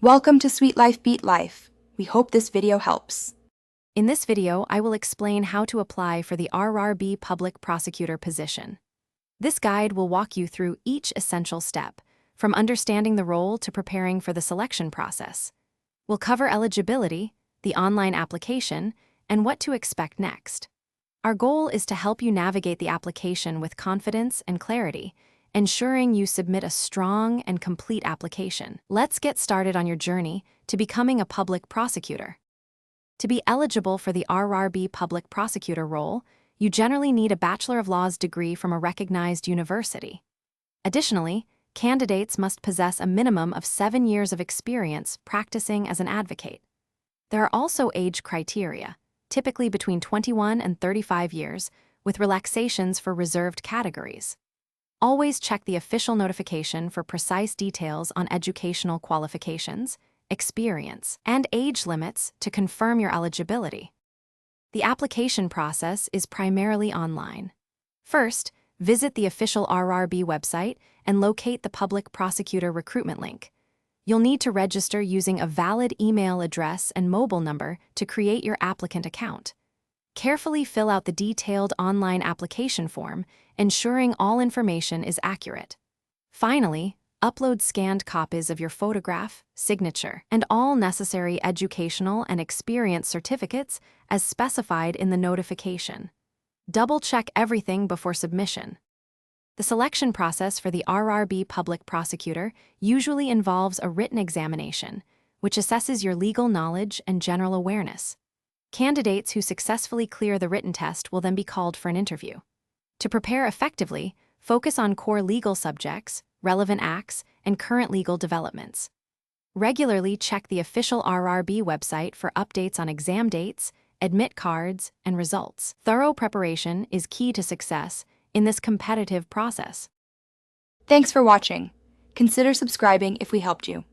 Welcome to Sweet Life Beat Life. We hope this video helps. In this video, I will explain how to apply for the RRB Public Prosecutor position. This guide will walk you through each essential step, from understanding the role to preparing for the selection process. We'll cover eligibility, the online application, and what to expect next. Our goal is to help you navigate the application with confidence and clarity, ensuring you submit a strong and complete application. Let's get started on your journey to becoming a public prosecutor. To be eligible for the RRB Public Prosecutor role, you generally need a Bachelor of Laws degree from a recognized university. Additionally, candidates must possess a minimum of 7 years of experience practicing as an advocate. There are also age criteria, typically between 21 and 35 years, with relaxations for reserved categories. Always check the official notification for precise details on educational qualifications, experience, and age limits to confirm your eligibility. The application process is primarily online. First, visit the official RRB website and locate the Public Prosecutor recruitment link. You'll need to register using a valid email address and mobile number to create your applicant account. Carefully fill out the detailed online application form, ensuring all information is accurate. Finally, upload scanned copies of your photograph, signature, and all necessary educational and experience certificates as specified in the notification. Double-check everything before submission. The selection process for the RRB Public Prosecutor usually involves a written examination, which assesses your legal knowledge and general awareness. Candidates who successfully clear the written test will then be called for an interview. To prepare effectively, focus on core legal subjects, relevant acts, and current legal developments. Regularly check the official RRB website for updates on exam dates, admit cards, and results. Thorough preparation is key to success in this competitive process. Thanks for watching. Consider subscribing if we helped you.